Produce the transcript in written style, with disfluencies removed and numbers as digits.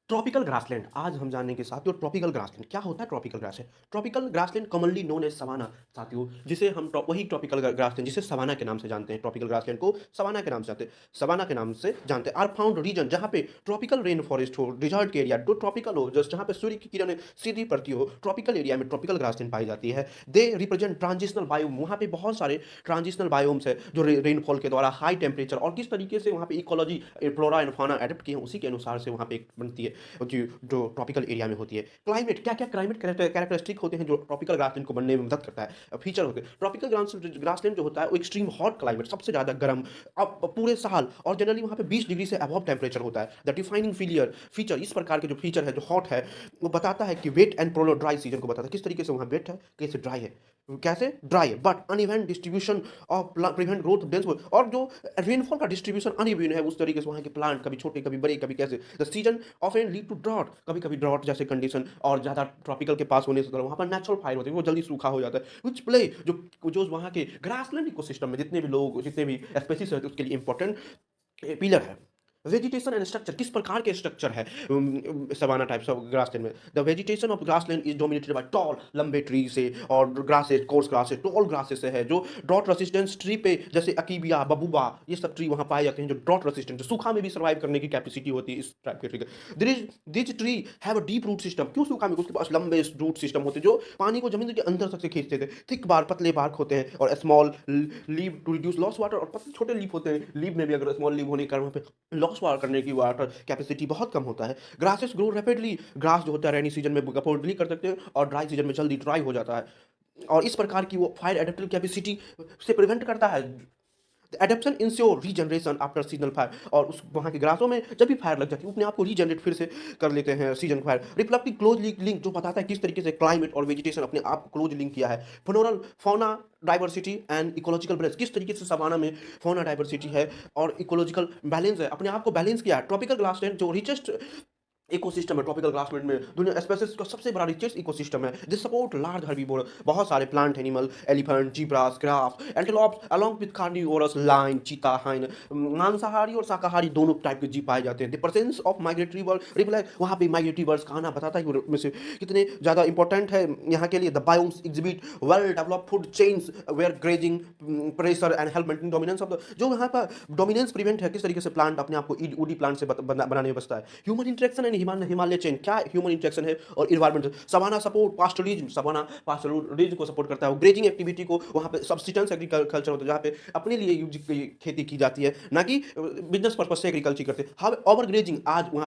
Tropical grassland आज हम जानेंगे साथियों। ट्रॉपिकल ग्रासलैंड क्या होता है? Tropical grassland commonly known as savanna साथियों, जिसे हम वही ट्रॉपिकल ग्रासलैंड जिसे सवाना के नाम से जानते हैं। ट्रॉपिकल ग्रासलैंड को सवाना के नाम से जानते हैं। सवाना के नाम से जानते हैं। आर फाउंड रीजन जहाँ पे ट्रॉपिकल रेन फॉरेस्ट हो, डिजर्ट के एरिया जो ट्रॉपिकल हो, जस्ट जहाँ पे सूर्य की किरणें सीधी पड़ती हो, ट्रॉपिकल एरिया में ट्रॉपिकल ग्रासलैंड पाई जाती है। They represent transitional biome. वहाँ पे बहुत सारे ट्रांजिशनल बायोम्स है जो रेनफॉल के द्वारा हाई टेम्परेचर और किस तरीके से वहाँ पे ecology, flora and fauna adapt किए हैं, उसी के अनुसार से वहाँ पे बनती है जो ट्रॉपिकल एरिया में होती है। क्लाइमेट क्या क्या क्लाइमेट कैरेक्टरिस्टिक होते हैं जो ट्रॉपिकल ग्रासलैंड को बनने में मदद करता है, फीचर होते हैं। ट्रॉपिकल ग्रासलैंड जो होता है वो एक्सट्रीम हॉट क्लाइमेट, सबसे ज़्यादा गर्म अब पूरे साल, और जनरली वहाँ पे 20 डिग्री से अबव टेम्परेचर होता है। द डिफाइनिंग फीचर इस प्रकार के जो फीचर है जो हॉट है, वो बताता है कि वेट एंड प्रोलो ड्राई सीजन को बताता है। किस तरीके से वहाँ वेट है, कैसे ड्राई है, कैसे ड्राई है, but uneven distribution of prevent growth dense. और जो रेनफॉल का डिस्ट्रीब्यूशन अनइवन है, उस तरीके से वहाँ के प्लांट कभी छोटे कभी बड़े कभी कैसे, the season often lead to drought, कभी कभी ड्रॉट जैसे कंडीशन, और ज़्यादा ट्रॉपिकल के पास होने से वहाँ पर नेचुरल फायर होते हैं, वो जल्दी सूखा हो जाता है। विच प्ले जो वहाँ के ग्रासलैंड इकोसिस्टम में जितने भी लोग, जितने भी स्पेसीज रहते हैं, उसके लिए इंपॉर्टेंट पिलर है। वेजिटेशन एंड स्ट्रक्चर किस प्रकार के स्ट्रक्चर है सवाना टाइप्स ऑफ ग्रासलैंड में? The vegetation of grassland is dominated by tall लंबे ट्री से और grasses, coarse grasses, tall grasses से है जो ड्रॉट रेसिस्टेंस ट्री पे, जैसे अकीबिया, बबूबा, ये सब ट्री वहाँ पाए जाते हैं जो ड्रॉट रेसिस्टेंट, सूखा में भी सर्वाइव करने की कैपेसिटी होती है इस टाइप के ट्री की। This tree have a deep root system. क्यों सूखा में? उसके पास लंबे रूट सिस्टम होते हैं जो पानी को जमीन के अंदर तक से खींचते थे। थिक बार, पतले बार्क होते हैं, और small leave to reduce loss water, और पतले छोटे लीफ होते हैं। लीव में भी अगर स्मॉल लीव होने के कारण वहाँ पे लॉस वाटर करने की वाटर कैपेसिटी बहुत कम होता है। Grasses grow rapidly. ग्रास जो होता है रेनी सीजन में अफोर्डली कर सकते हैं और ड्राई सीजन में जल्दी ड्राई हो जाता है, और इस प्रकार की वो फायर एडेप्टिव कैपेसिटी से प्रिवेंट करता है। Adaptation ensure regeneration after seasonal fire, और उस वहाँ के ग्रासों में जब भी फायर लग जाती है अपने आप को रीजनरेट फिर से कर लेते हैं season fire. Reflective close link जो बताता है किस तरीके से क्लाइमेट और वेजिटेशन अपने आप क्लोज लिंक किया है। Floral fauna diversity and ecological balance, किस तरीके से सवाना में फौना डाइवर्सिटी है और इकोलॉजिकल बैलेंस है, अपने आप को बैलेंस किया है। ट्रॉपिकल ग्रासलैंड जो रिचेस्ट इकोसिस्टम है, ट्रॉपिकल ग्रासलैंड में दुनिया स्पेसिस का सबसे बड़ा रिचेस्ट इकोसिस्टम है। दिस सपोर्ट लार्ज हर्बीवोर, बहुत सारे plant animal, elephant, zebras, giraffe, antelopes along with carnivorous lion, cheetah, hyena, मांसाहारी और शाकाहारी दोनों टाइप के जीव पाए जाते हैं। The presence of migratory bird reflect, वहाँ पे माइग्रेटरी बर्ड्स का आना बताता है कि में से कितने ज़्यादा इंपॉर्टेंट है यहाँ के लिए। The biomes exhibit well developed food chains where grazing pressure and help maintain dominance of the, जो यहाँ पर डोमिनेंस प्रिवेंट है, किस तरीके से प्लांट अपने आप को ऊडी प्लांट से बनाने में बचता है। Human interaction and Himalaya chain, क्या ह्यूमन इंटरेक्शन है और इन्वायरमेंट। सवाना सपोर्ट पास्टोरलिज्म, सवाना पास्टोरलिज्म को सपोर्ट करता है। ग्रेजिंग एक्टिविटी को, वहाँ पे सब्सिस्टेंस एग्रीकल्चर होता है जहाँ पे अपने लिए यूज की खेती की जाती है, ना कि बिजनेस पर्पज से एग्रीकल्चर करते हैं। ओवर ग्रेजिंग आज वहाँ